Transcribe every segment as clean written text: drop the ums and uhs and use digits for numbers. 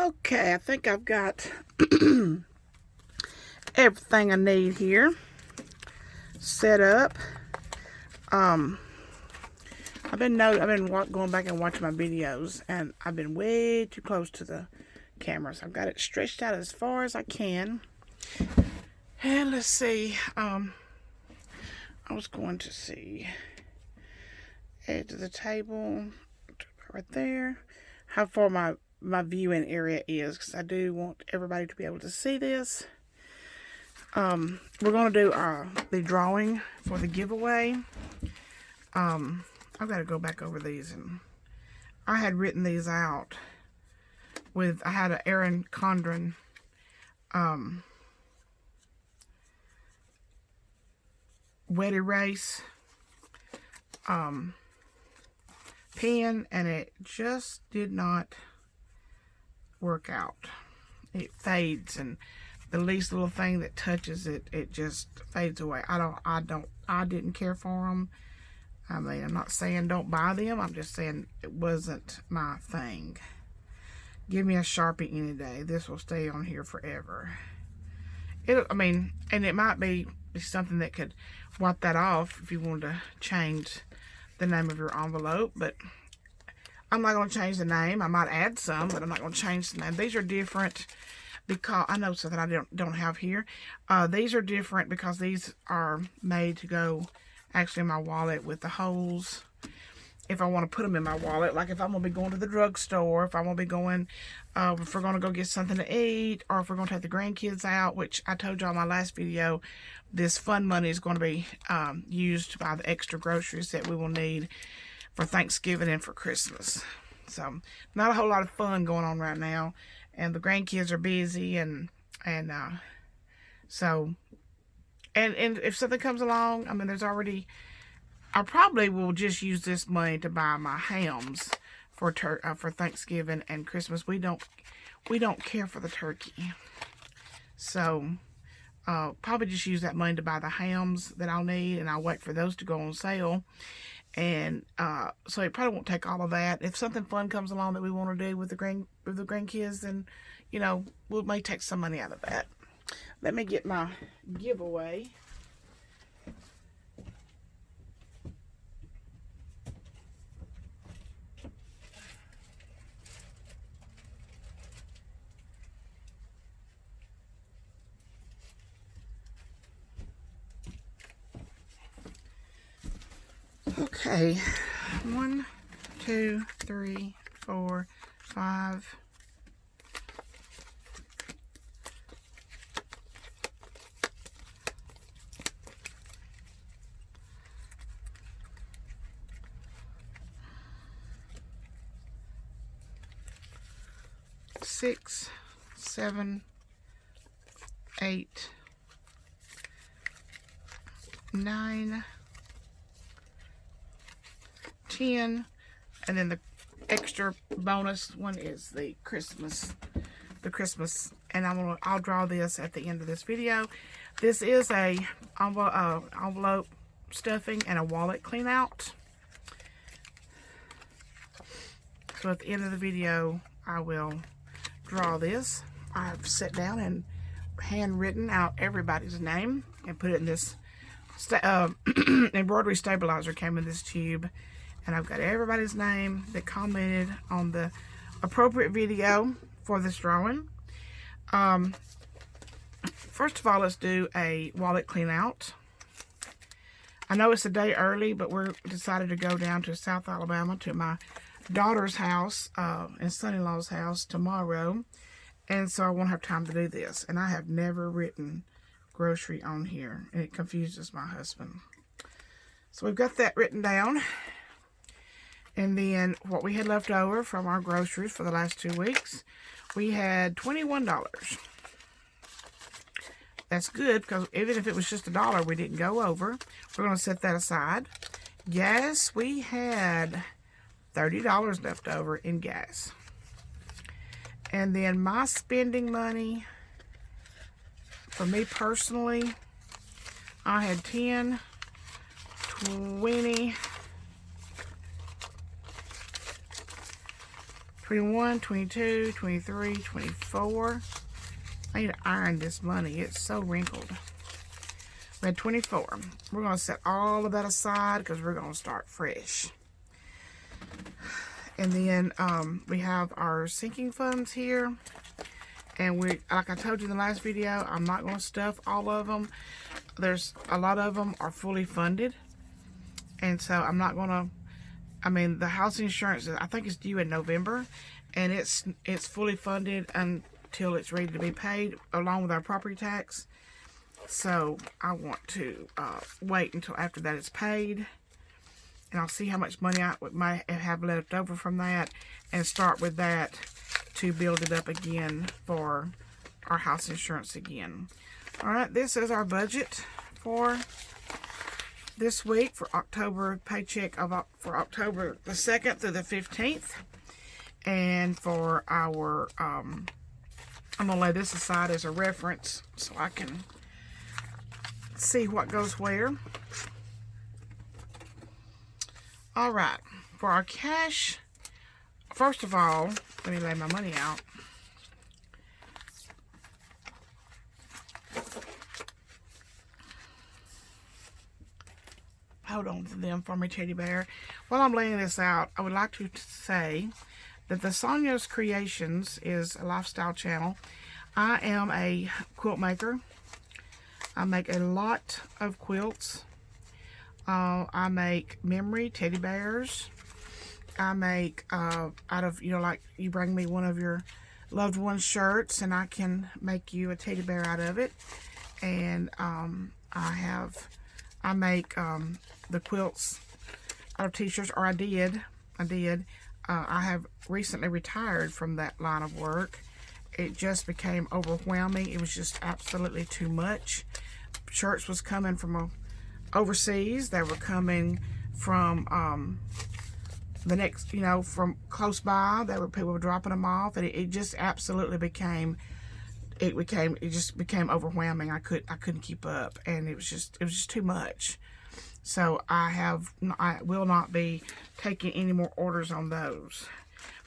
Okay, I think I've got everything I need here set up. I've been going back and watching my videos, and I've been way too close to the camera, so I've got it stretched out as far as I can. And let's see. I was going to see edge of the table right there, how far my viewing area is, because I do want everybody to be able to see this. We're going to do the drawing for the giveaway. I've got to go back over these, and I had written these out with, I had an Erin Condren wet erase pen, and it just did not work out. It fades, and the least little thing that touches it, it just fades away. I didn't care for them. I mean, I'm not saying don't buy them. I'm just saying it wasn't my thing. Give me a Sharpie any day. This will stay on here forever. And it might be something that could wipe that off if you wanted to change the name of your envelope, but I'm not going to change the name. I might add some, but I'm not going to change the name. These are different because I know something I don't have here. These are different because these are made to go actually in my wallet with the holes. If I want to put them in my wallet, like if I'm going to be going to the drugstore, if I'm going to be going, if we're going to go get something to eat, or if we're going to take the grandkids out, which I told y'all in my last video, this fund money is going to be used to buy the extra groceries that we will need for Thanksgiving and for Christmas. So, not a whole lot of fun going on right now, and the grandkids are busy, and if something comes along, I mean, there's already, I probably will just use this money to buy my hams for Thanksgiving and Christmas. We don't care for the turkey, so probably just use that money to buy the hams that I'll need, and I'll wait for those to go on sale. And so it probably won't take all of that. If something fun comes along that we want to do with the grandkids, then we may take some money out of that. Let me get my giveaway. Okay, 1, 2, 3, 4, 5. 6, 7, 8, 9, 10, and then the extra bonus one is the Christmas, and I'll draw this at the end of this video. This is a envelope stuffing and a wallet clean out. So at the end of the video, I will draw this. I've sat down and handwritten out everybody's name and put it in this embroidery stabilizer. Came in this tube, and I've got everybody's name that commented on the appropriate video for this drawing. First of all, let's do a wallet clean out. I know it's a day early, but we're decided to go down to South Alabama to my daughter's house and son-in-law's house tomorrow, and so I won't have time to do this. And I have never written grocery on here, and it confuses my husband. So we've got that written down. And then what we had left over from our groceries for the last 2 weeks, we had $21. That's good, because even if it was just $1, we didn't go over. We're going to set that aside. Gas, we had $30 left over in gas. And then my spending money, for me personally, I had 10, 20, 21, 22, 23, 24. I need to iron this money. It's so wrinkled. We had 24. We're going to set all of that aside because we're going to start fresh. And then we have our sinking funds here. And we, like I told you in the last video, I'm not going to stuff all of them. There's a lot of them are fully funded. And so I'm not going to, I mean, the house insurance, I think it's due in November. And it's fully funded until it's ready to be paid along with our property tax. So I want to wait until after that is paid. And I'll see how much money I might have left over from that. And start with that to build it up again for our house insurance again. Alright, this is our budget for this week for October paycheck for October the 2nd through the 15th. And for our, I'm going to lay this aside as a reference so I can see what goes where. Alright, for our cash, first of all, let me lay my money out. Hold on to them for me, teddy bear. While I'm laying this out, I would like to say that the Sonyas Creations is a lifestyle channel. I am a quilt maker. I make a lot of quilts. I make memory teddy bears. I make out of, you know, like you bring me one of your loved one's shirts and I can make you a teddy bear out of it. And I make the quilts out of t-shirts, or I did. I have recently retired from that line of work. It just became overwhelming. It was just absolutely too much. Shirts was coming from overseas. They were coming from the next, you know, from close by. People were dropping them off, and it just absolutely became. It just became overwhelming. I couldn't keep up, and it was just too much. So I will not be taking any more orders on those.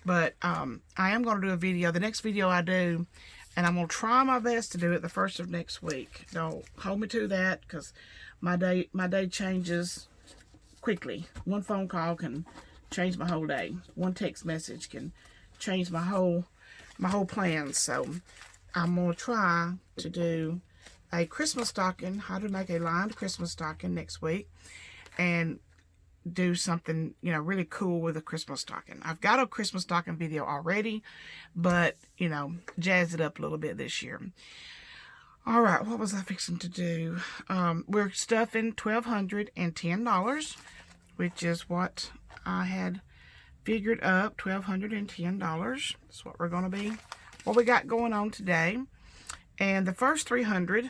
But I am going to do a video. The next video I do, and I'm going to try my best to do it the first of next week. Don't hold me to that, because my day changes quickly. One phone call can change my whole day. One text message can change my whole plans. So I'm going to try to do a Christmas stocking, how to make a lined Christmas stocking next week, and do something, you know, really cool with a Christmas stocking. I've got a Christmas stocking video already, but, you know, jazz it up a little bit this year. All right, what was I fixing to do? We're stuffing $1,210, which is what I had figured up, $1,210. That's what we're going to be, what we got going on today. And the first 300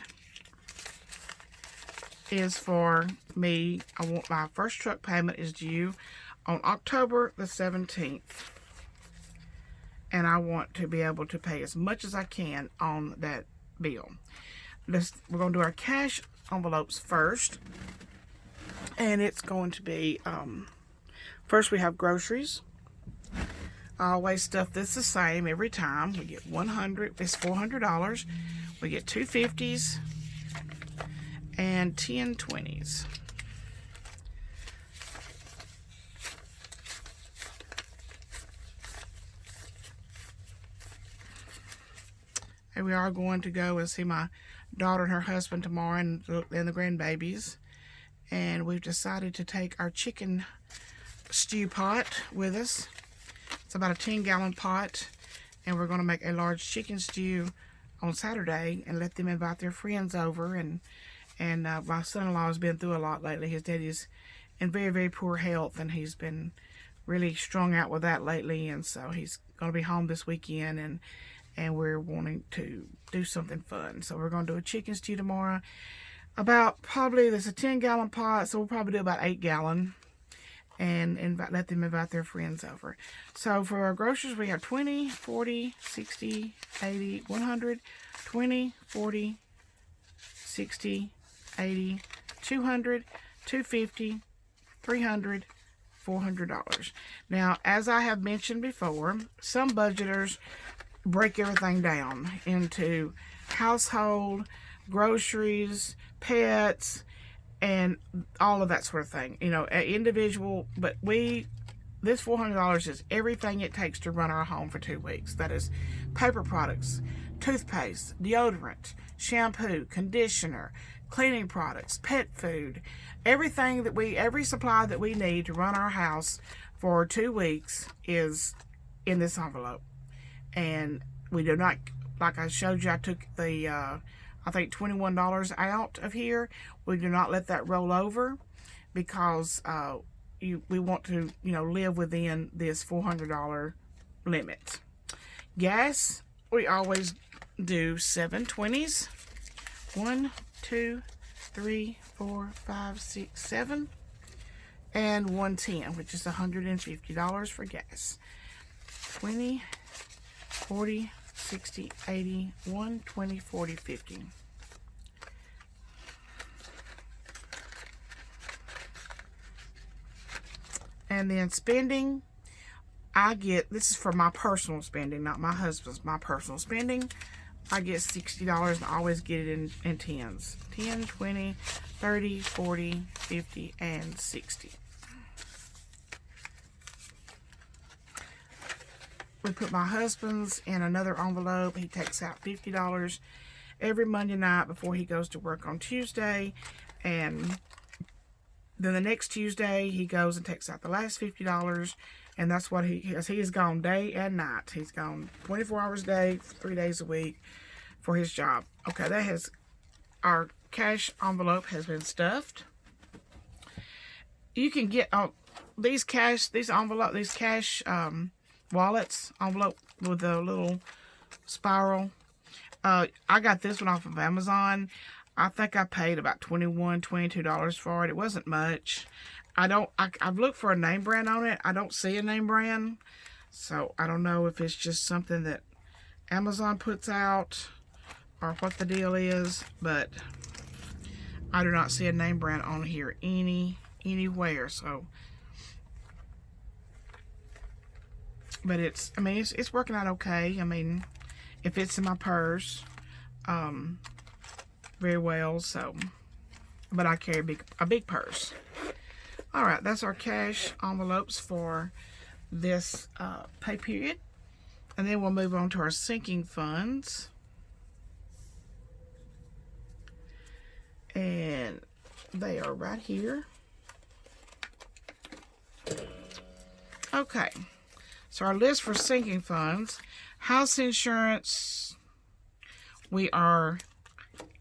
is for me. I want my first truck payment is due on October the 17th. And I want to be able to pay as much as I can on that bill. We're going to do our cash envelopes first. And it's going to be, first we have groceries. I always stuff this the same every time. We get 100, it's $400. We get 2 50s and 10 20s. And we are going to go and see my daughter and her husband tomorrow, and the grandbabies. And we've decided to take our chicken stew pot with us. It's about a 10-gallon pot, and we're going to make a large chicken stew on Saturday and let them invite their friends over. And my son-in-law has been through a lot lately. His daddy's in very, very poor health, and he's been really strung out with that lately. And so he's going to be home this weekend, and we're wanting to do something fun. So we're going to do a chicken stew tomorrow. There's a 10-gallon pot, so we'll probably do about 8-gallon. And let them invite their friends over. So for our groceries, we have 20, 40, 60, 80, 100, 20, 40, 60, 80, 200, 250, 300, $400. Now, as I have mentioned before, some budgeters break everything down into household, groceries, pets, and all of that sort of thing. You know, individual, but this $400 is everything it takes to run our home for 2 weeks. That is paper products, toothpaste, deodorant, shampoo, conditioner, cleaning products, pet food, everything that every supply that we need to run our house for 2 weeks is in this envelope. And we do not, like I showed you, I took the, I think $21 out of here. We do not let that roll over because we want to, you know, live within this $400 limit. Gas, we always do 720s. 1, 2, 3, 4, 5, 6, 7, and 110, which is $150 for gas. 20, 40, 60, 80, 120, 40, 50. And then spending, I get, this is for my personal spending, not my husband's, my personal spending. I get $60 and I always get it in tens. 10, 20, 30, 40, 50, and 60. We put my husband's in another envelope. He takes out $50 every Monday night before he goes to work on Tuesday. And then the next Tuesday, he goes and takes out the last $50. And that's what he has gone day and night. He's gone 24 hours a day, 3 days a week for his job. Okay, that has, our cash envelope has been stuffed. You can get these cash wallets, envelope with a little spiral. I got this one off of Amazon. I think I paid about $21, $22 for it. It wasn't much. I've looked for a name brand on it. I don't see a name brand. So I don't know if it's just something that Amazon puts out or what the deal is, but I do not see a name brand on here anywhere. So, but it's working out okay. I mean, it fits in my purse very well. So, but I carry a big purse. All right, that's our cash envelopes for this pay period. And then we'll move on to our sinking funds. And they are right here. Okay, so our list for sinking funds. House insurance, we are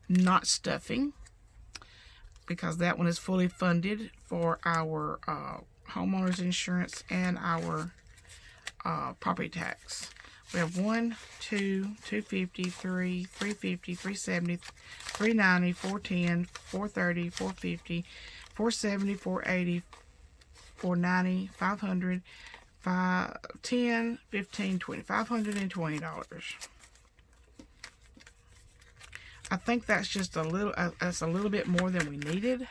not stuffing, because that one is fully funded for our homeowner's insurance and our property tax. We have 1, 2, 250, 3, 350, 370, 390, 410, 430, 450, 470, 480, 490, 500, 10, 15, 20, $520. I think that's just a little bit more than we needed.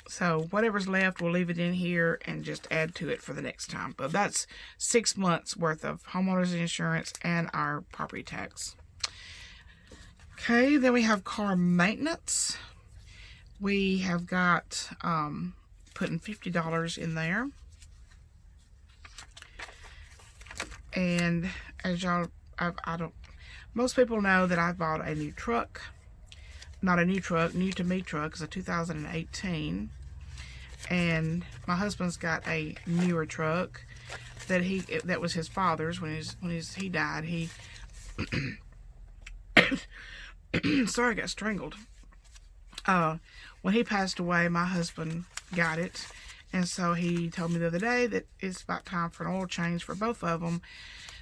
So whatever's left, we'll leave it in here and just add to it for the next time. But that's 6 months worth of homeowners insurance and our property tax. Okay, then we have car maintenance. We have got putting $50 in there. And as y'all, most people know that I bought a new truck. Not a new truck, new to me truck. It's a 2018. And my husband's got a newer truck that was his father's when he died. He sorry, I got strangled. When he passed away, my husband got it. And so he told me the other day that it's about time for an oil change for both of them.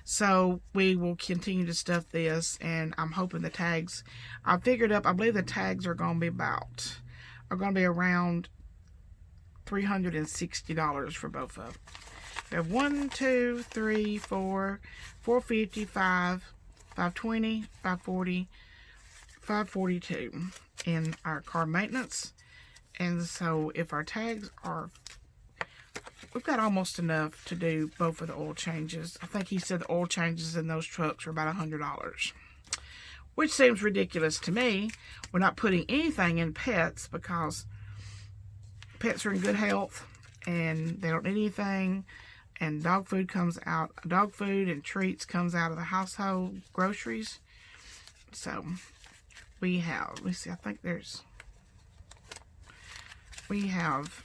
So we will continue to stuff this, and I'm hoping the tags, I believe the tags are going to be around $360 for both of them. We have 1, 2, 3, 4, 450, 5, 520, 540, 542 in our car maintenance. And so if our tags are we've got almost enough to do both of the oil changes. I think he said the oil changes in those trucks are about $100, which seems ridiculous to me. We're not putting anything in pets because pets are in good health and they don't need anything. And dog food and treats comes out of the household groceries. So we have, let's see, I think we have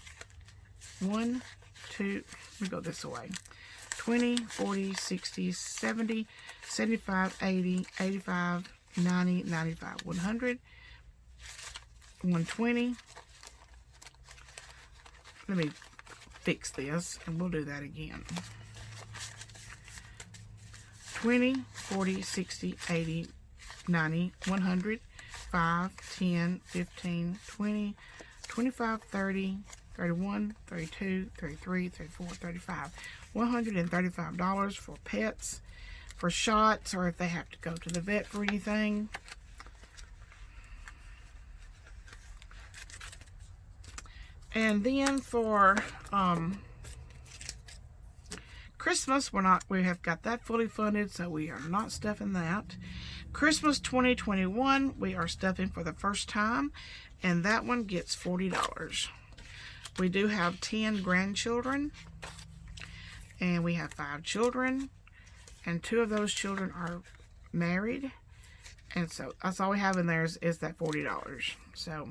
1, 2, we go this way, 20, 40, 60, 70, 75, 80, 85, 90, 95, 100, 120. Let me fix this and we'll do that again. 20, 40, 60, 80, 90, 100, 5, 10, 15, 20, 25, 30, 31, 32, 33, 34, 35. $135 for pets, for shots, or if they have to go to the vet for anything. And then for Christmas, we have got that fully funded, so we are not stuffing that. Christmas 2021, we are stuffing for the first time, and that one gets $40. We do have 10 grandchildren, and we have 5 children, and 2 of those children are married, and so that's all we have in there is that $40. So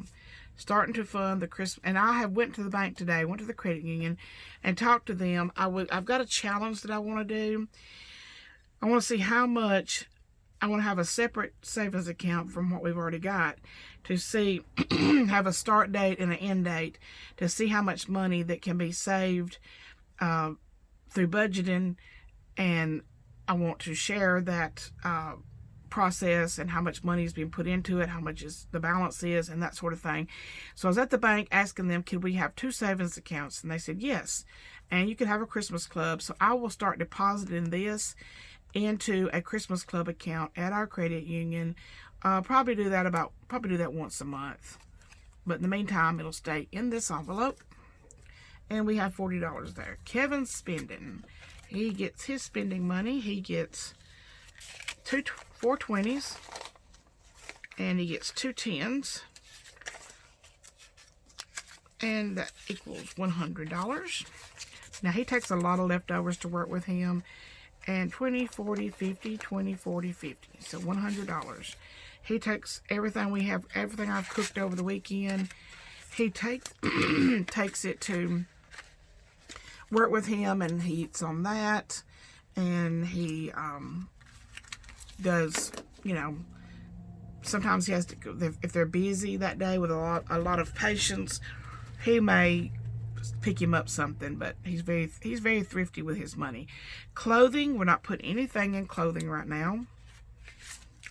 starting to fund the Christmas, and I have went to the bank today, went to the credit union, and talked to them. I've got a challenge that I want to do. I want to see how much. I want to have a separate savings account from what we've already got to see, have a start date and an end date to see how much money that can be saved through budgeting, and I want to share that process and how much money is being put into it, how much the balance is, and that sort of thing. So I was at the bank asking them, could we have 2 savings accounts? And they said yes, and you can have a Christmas club. So I will start depositing this into a Christmas club account at our credit union. Probably do that once a month, but in the meantime it'll stay in this envelope, and we have $40 there. Kevin's spending, he gets his spending money. He gets 4 20s, and he gets 2 10s, and that equals $100. Now he takes a lot of leftovers to work with him, and 20, 40, 50, 20, 40, 50, so $100. He takes everything everything I've cooked over the weekend. He takes it to work with him, and he eats on that, and he does, sometimes he has to go, if they're busy that day with a lot of patients, he may pick him up something, but he's very thrifty with his money. Clothing, we're not putting anything in clothing right now.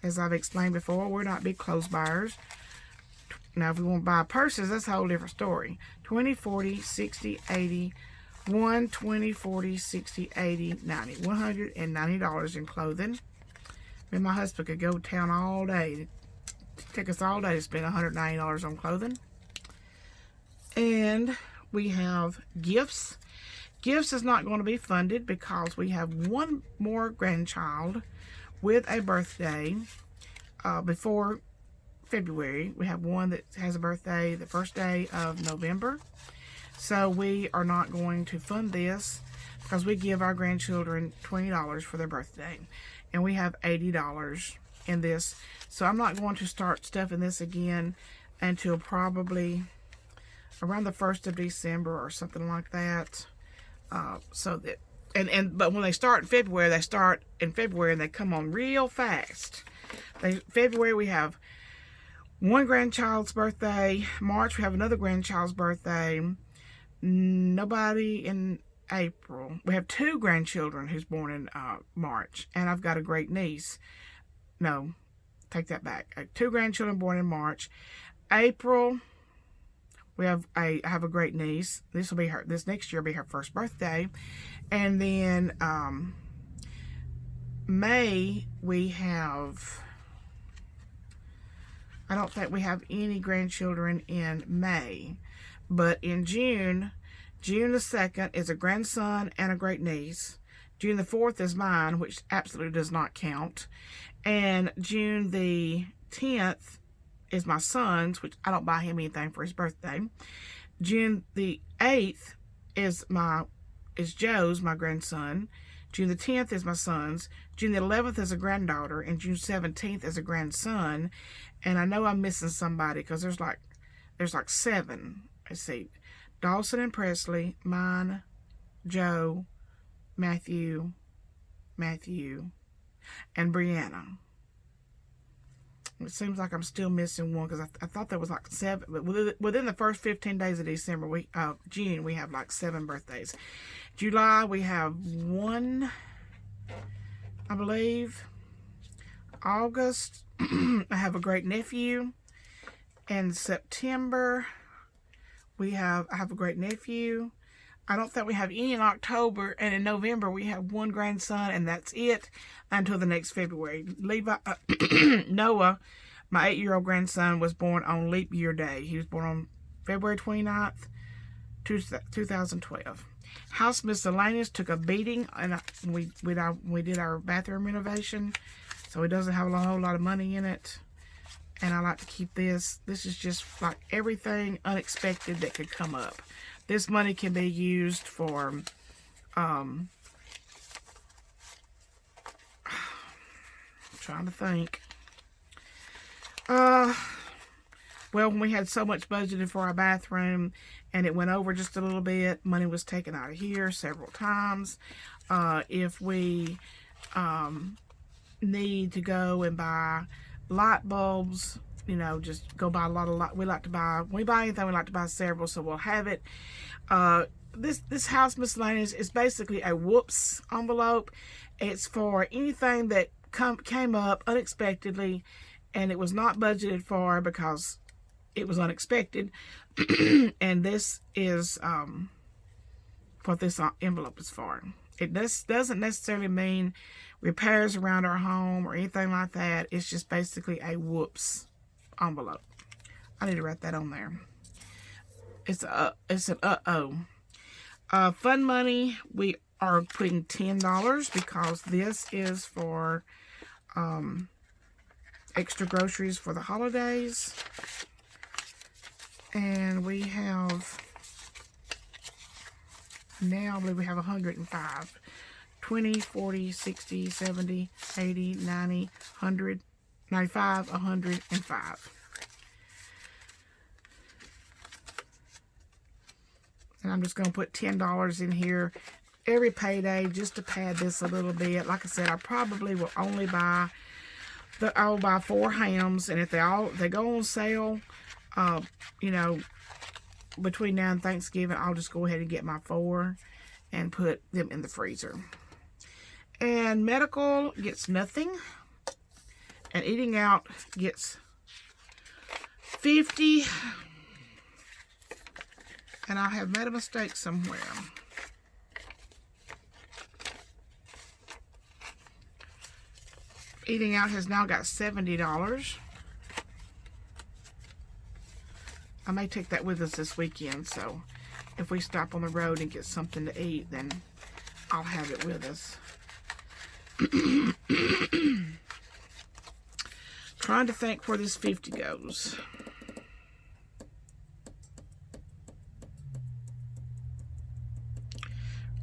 As I've explained before, we're not big clothes buyers. Now, if we want to buy purses, that's a whole different story. 20, 40, 60, 80, 1, 20, 40, 60, 80, 90. $190 in clothing. Me and my husband could go to town all day. It'd take us all day to spend $190 on clothing. And we have gifts. Gifts is not going to be funded because we have one more grandchild with a birthday before February. We have one that has a birthday the first day of November. So we are not going to fund this because we give our grandchildren $20 for their birthday. And we have $80 in this. So I'm not going to start stuffing this again until probably around the 1st of December or something like that. But when they start in February, and they come on real fast. February we have one grandchild's birthday. March we have another grandchild's birthday. Nobody in April. We have 2 grandchildren who's born in March, and I've got a great niece. No, take that back. 2 grandchildren born in March. April, I have a great niece. This next year will be her first birthday. And then May we have, I don't think we have any grandchildren in May, but in June June the 2nd is a grandson and a great niece. June the 4th is mine, which absolutely does not count. And June the 10th is my son's, which I don't buy him anything for his birthday. June the 8th is Joe's, my grandson. June the 10th is my son's. June the 11th is a granddaughter, and June 17th is a grandson. And I know I'm missing somebody because there's like 7. Let's see. Dawson and Presley, mine, Joe, Matthew, and Brianna. It seems like I'm still missing one because I thought there was like 7, but within the first 15 days of June, we have like 7 birthdays. July, we have 1, I believe. August, I have a great nephew. And September, I have a great nephew. I don't think we have any in October, and in November we have 1 grandson, and that's it until the next February. Noah, my 8-year-old grandson, was born on leap year day. He was born on February 29th, 2012. House miscellaneous took a beating, and we did our bathroom renovation, so it doesn't have a whole lot of money in it. And I like to keep this. This is just like everything unexpected that could come up. This money can be used for, trying to think. Well, when we had so much budgeted for our bathroom and it went over just a little bit, money was taken out of here several times. If we need to go and buy light bulbs, you know, just go buy a lot of light. When we buy anything, we like to buy several, so we'll have it. This house miscellaneous is basically a whoops envelope. It's for anything that came up unexpectedly and it was not budgeted for because it was unexpected. And this is what this envelope is for. It doesn't necessarily mean repairs around our home or anything like that. It's just basically a whoops envelope. I need to write that on there. It's an uh-oh. Fun money, we are putting $10 because this is for extra groceries for the holidays. And we have, now I believe we have 105. 20, 40, 60, 70, 80, 90, 100, 95, 105. And I'm just going to put $10 in here every payday just to pad this a little bit. Like I said, I probably will only buy, I'll buy 4 hams. And if they go on sale, you know, between now and Thanksgiving, I'll just go ahead and get my 4 and put them in the freezer. And medical gets nothing. And eating out gets 50. And I have made a mistake somewhere. Eating out has now got $70. I may take that with us this weekend, so if we stop on the road and get something to eat, then I'll have it with us. Trying to think where this 50 goes.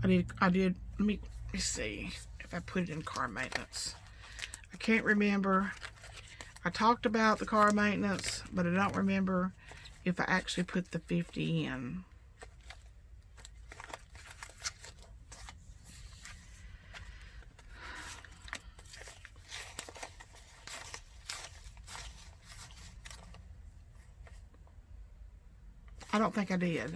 I did, let me see if I put it in car maintenance. I can't remember. I talked about the car maintenance, but I don't remember if I actually put the 50 in. I don't think I did.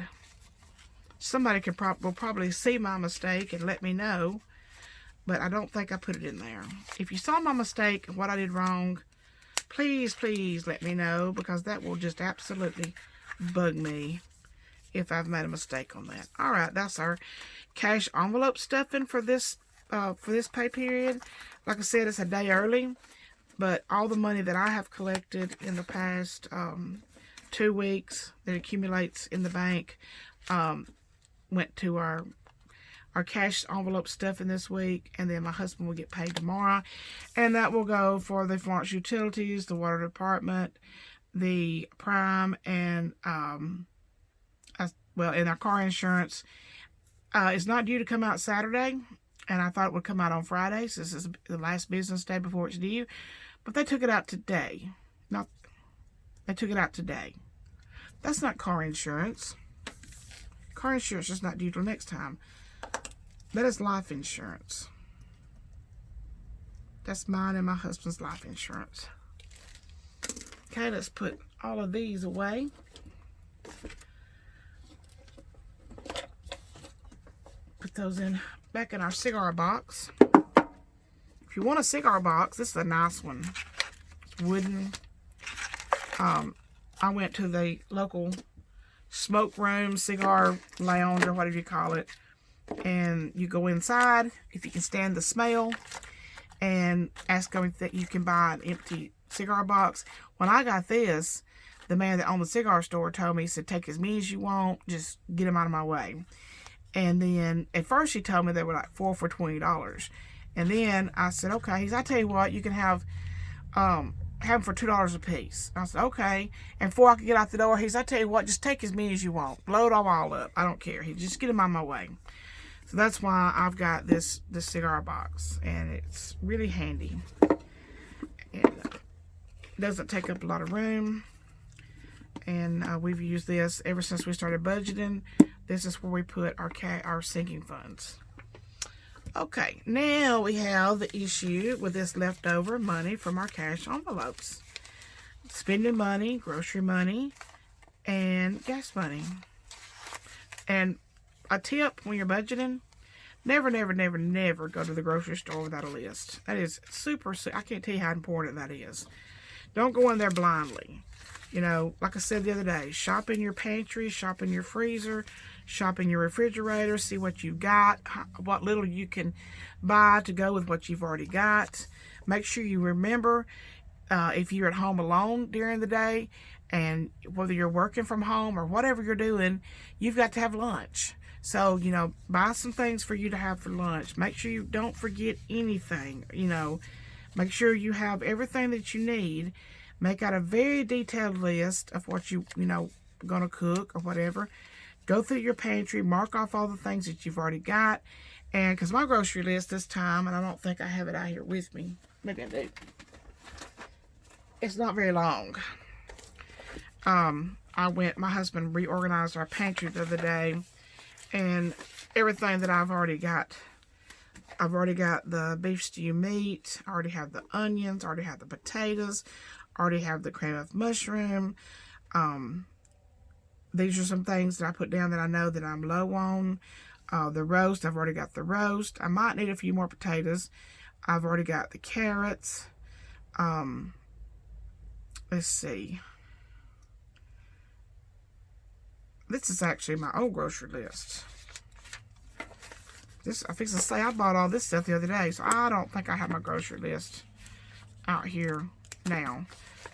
Somebody will probably see my mistake and let me know, but I don't think I put it in there. If you saw my mistake, what I did wrong, please let me know, because that will just absolutely bug me if I've made a mistake on that. All right, that's our cash envelope stuffing for this pay period. Like I said, it's a day early, but all the money that I have collected in the past 2 weeks that accumulates in the bank, went to our cash envelope stuffing this week, and then my husband will get paid tomorrow, and that will go for the Florence utilities, the water department, the prime, and and our car insurance. It's not due to come out Saturday, and I thought it would come out on Friday, so this is the last business day before it's due, but they took it out today. They took it out today. That's not car insurance. Car insurance is not due till next time. That is life insurance. That's mine and my husband's life insurance. Okay, let's put all of these away. Put those back in our cigar box. If you want a cigar box, this is a nice one. It's wooden. I went to the local smoke room, cigar lounge, or whatever you call it, and you go inside if you can stand the smell, and ask them that you can buy an empty cigar box. When I got this, the man that owned the cigar store told me, he said, take as many as you want, just get them out of my way. And then at first he told me they were like 4 for $20, and then I said, okay. He said, I tell you what, you can have them for $2 a piece. I said, okay. And before I could get out the door, he said, I tell you what, just take as many as you want. Load them all up. I don't care. He just get them out of my way. So that's why I've got this cigar box, and it's really handy. And it doesn't take up a lot of room. And we've used this ever since we started budgeting. This is where we put our sinking funds. Okay, now we have the issue with this leftover money from our cash envelopes. Spending money, grocery money, and gas money. And a tip when you're budgeting, never go to the grocery store without a list. That is super, I can't tell you how important that is. Don't go in there blindly. You know, like I said the other day, shop in your pantry, shop in your freezer, shop in your refrigerator, see what you got, what little you can buy to go with what you've already got. Make sure you remember if you're at home alone during the day, and whether you're working from home or whatever you're doing, you've got to have lunch. So, you know, buy some things for you to have for lunch. Make sure you don't forget anything, you know. Make sure you have everything that you need. Make out a very detailed list of what you know, going to cook or whatever. Go through your pantry, mark off all the things that you've already got. And because my grocery list this time, and I don't think I have it out here with me. Maybe I do. It's not very long. My husband reorganized our pantry the other day, and everything that I've already got the beef stew meat, I already have the onions, I already have the potatoes, I already have the cream of mushroom. These are some things that I put down that I know that I'm low on. The roast, I've already got the roast. I might need a few more potatoes. I've already got the carrots. Let's see. This is actually my old grocery list. I fix to say I bought all this stuff the other day, so I don't think I have my grocery list out here now.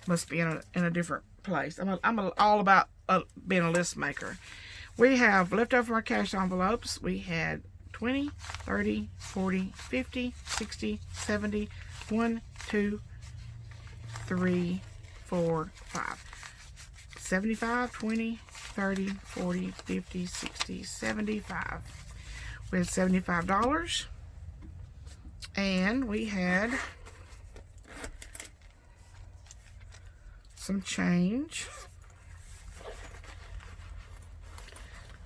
Must be in a different place. I'm all about being a list maker. We have leftover from our cash envelopes. We had 20, 30, 40, 50, 60, 70, 1, 2, 3, 4, 5. 75, 20, 30, 40, 50, 60, 75. We had $75. And we had some change.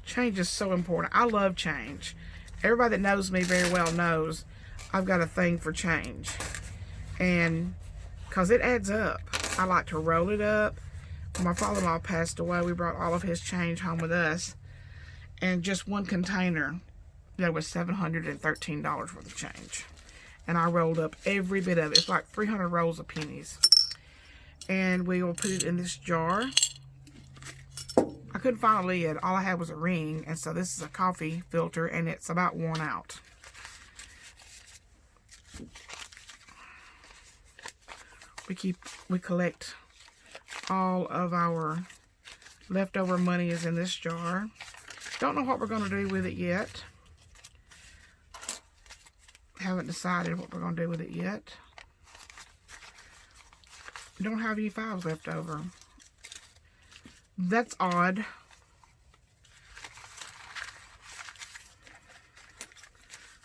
Change is so important. I love change. Everybody that knows me very well knows I've got a thing for change. And because it adds up. I like to roll it up. When my father-in-law passed away, we brought all of his change home with us. And just one container, there was $713 worth of change. And I rolled up every bit of it. It's like 300 rolls of pennies. And we will put it in this jar. I couldn't find a lid. All I had was a ring. And so this is a coffee filter, and it's about worn out. We collect all of our leftover money is in this jar. Don't know what we're going to do with it yet. Haven't decided what we're going to do with it yet. Don't have any files left over. That's odd.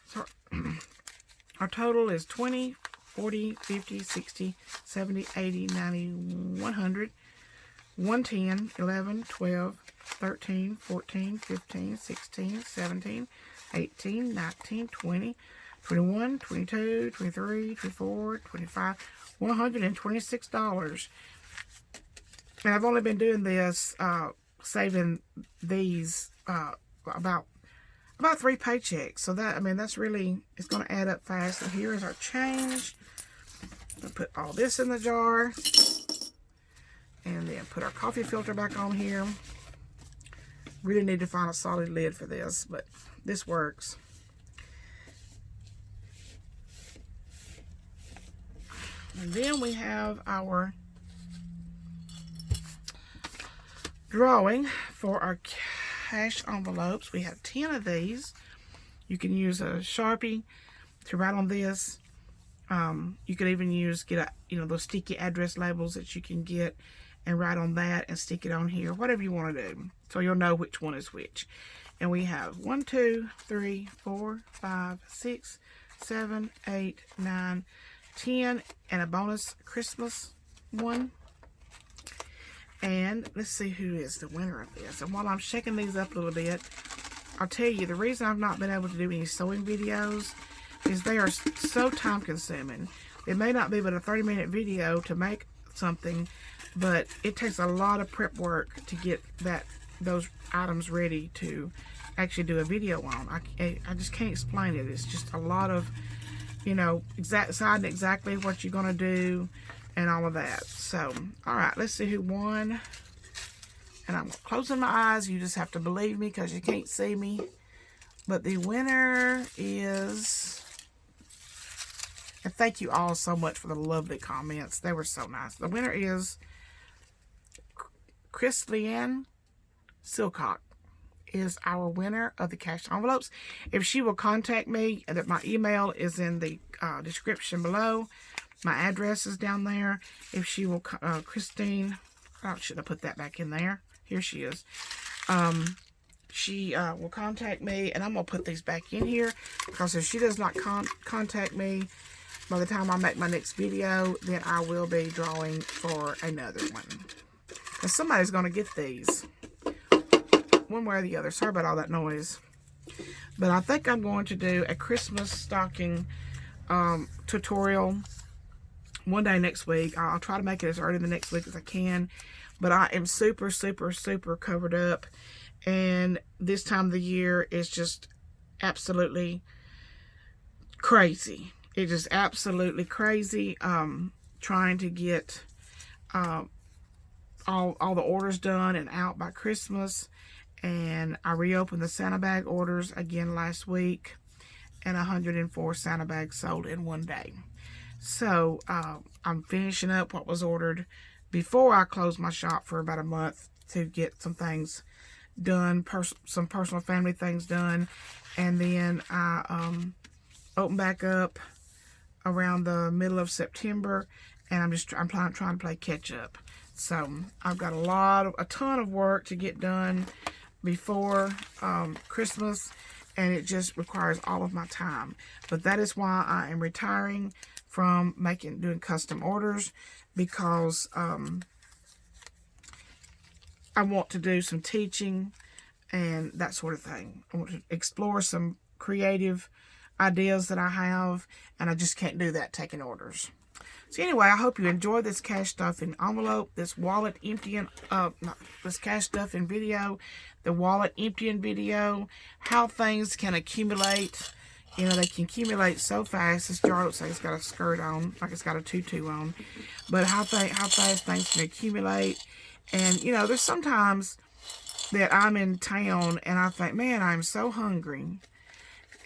So our total is 20, 40, 50, 60, 70, 80, 90, 100, 110, 11, 12, 13, 14, 15, 16, 17, 18, 19, 20, 21, 22, 23, 24, 25, $126. And I've only been doing this, saving these, about 3 paychecks. So that, I mean, that's really, it's going to add up fast. So here is our change. I'll put all this in the jar. And then put our coffee filter back on here. Really need to find a solid lid for this, but this works. And then we have our drawing for our cash envelopes. We have 10 of these. You can use a Sharpie to write on this. You could even get those sticky address labels that you can get and write on that and stick it on here, whatever you want to do, so you'll know which one is which. And we have 1, 2, 3, 4, 5, 6, 7, 8, 9, 10, and a bonus Christmas one. And let's see who is the winner of this. And while I'm shaking these up a little bit, I'll tell you the reason I've not been able to do any sewing videos is they are so time consuming. It may not be but a 30-minute video to make something, but it takes a lot of prep work to get those items ready to actually do a video on. I just can't explain it. It's just a lot of, deciding exactly what you're going to do and all of that. So, all right, let's see who won. And I'm closing my eyes. You just have to believe me because you can't see me. But the winner is... And thank you all so much for the lovely comments. They were so nice. The winner is Chrislianne Silcock is our winner of the cash envelopes. If she will contact me, my email is in the description below. My address is down there. If she will, Christine, I should have put that back in there. Here she is. She will contact me, and I'm going to put these back in here, because if she does not contact me by the time I make my next video, then I will be drawing for another one. And somebody's going to get these, one way or the other. Sorry about all that noise. But I think I'm going to do a Christmas stocking tutorial one day next week. I'll try to make it as early the next week as I can. But I am super, super, super covered up. And this time of the year is just absolutely crazy. It's just absolutely crazy. Trying to get all the orders done and out by Christmas. And I reopened the Santa bag orders again last week. And 104 Santa bags sold in one day. So I'm finishing up what was ordered before I closed my shop for about a month to get some things done, some personal family things done. And then I opened back up around the middle of September, and I'm trying to play catch up. So I've got a ton of work to get done before Christmas, and it just requires all of my time. But that is why I am retiring from doing custom orders, because I want to do some teaching and that sort of thing. I want to explore some creative ideas that I have, and I just can't do that taking orders. So anyway, I hope you enjoyed this cash stuffing envelope, this wallet emptying, this cash stuffing video, the wallet emptying video, how things can accumulate. They can accumulate so fast. This jar looks like it's got a skirt on, like it's got a tutu on. But how fast things can accumulate. And, there's sometimes that I'm in town and I think, man, I'm so hungry.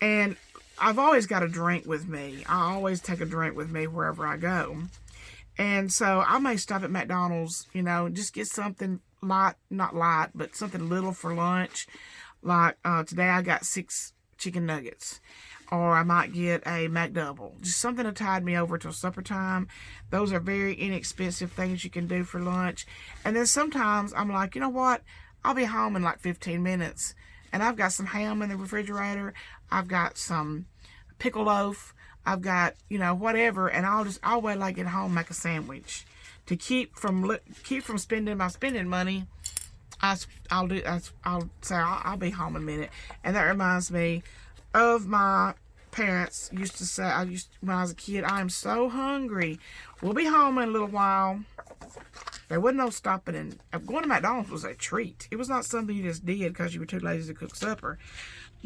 And I've always got a drink with me. I always take a drink with me wherever I go. And so I may stop at McDonald's, just get something light, not light, but something little for lunch. Like today I got 6 chicken nuggets. Or I might get a McDouble. Just something to tide me over till supper time. Those are very inexpensive things you can do for lunch. And then sometimes I'm like, you know what? I'll be home in like 15 minutes. And I've got some ham in the refrigerator. I've got some pickle loaf. I've got, you know, whatever. And I'll wait till I get home, make a sandwich. To keep from spending my spending money, I'll say I'll be home in a minute. And that reminds me of my parents used to say, when I was a kid, I am so hungry. We'll be home in a little while. There wasn't no stopping, and going to McDonald's was a treat. It was not something you just did because you were too lazy to cook supper.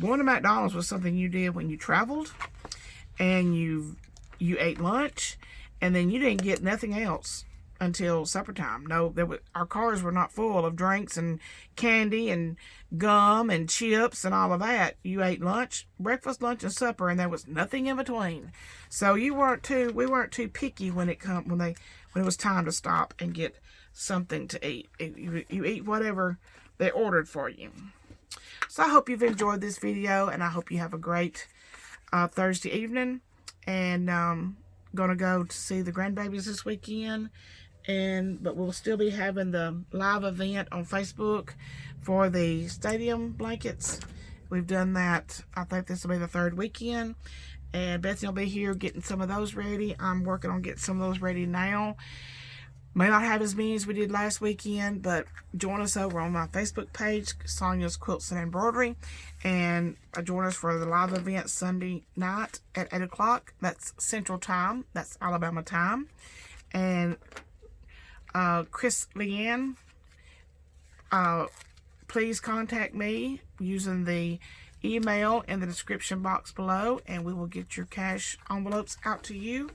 Going to McDonald's was something you did when you traveled, and you ate lunch, and then you didn't get nothing else until supper time. No, our cars were not full of drinks and candy and gum and chips and all of that. You ate lunch, breakfast, lunch, and supper, and there was nothing in between. So we weren't too picky when it was time to stop and get something to eat. You eat whatever they ordered for you. So I hope you've enjoyed this video, and I hope you have a great Thursday evening. And gonna go to see the grandbabies this weekend. But we'll still be having the live event on Facebook for the stadium blankets. We've done that. I think this will be the 3rd weekend. And Betsy will be here getting some of those ready. I'm working on getting some of those ready now. May not have as many as we did last weekend, but join us over on my Facebook page, Sonyas Quilts and Embroidery. And join us for the live event Sunday night at 8 o'clock. That's Central Time. That's Alabama time. And Chris Leanne, please contact me using the email in the description box below, and we will get your cash envelopes out to you.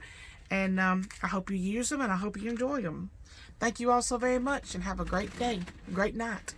And I hope you use them, and I hope you enjoy them. Thank you all so very much, and have a great day, great night.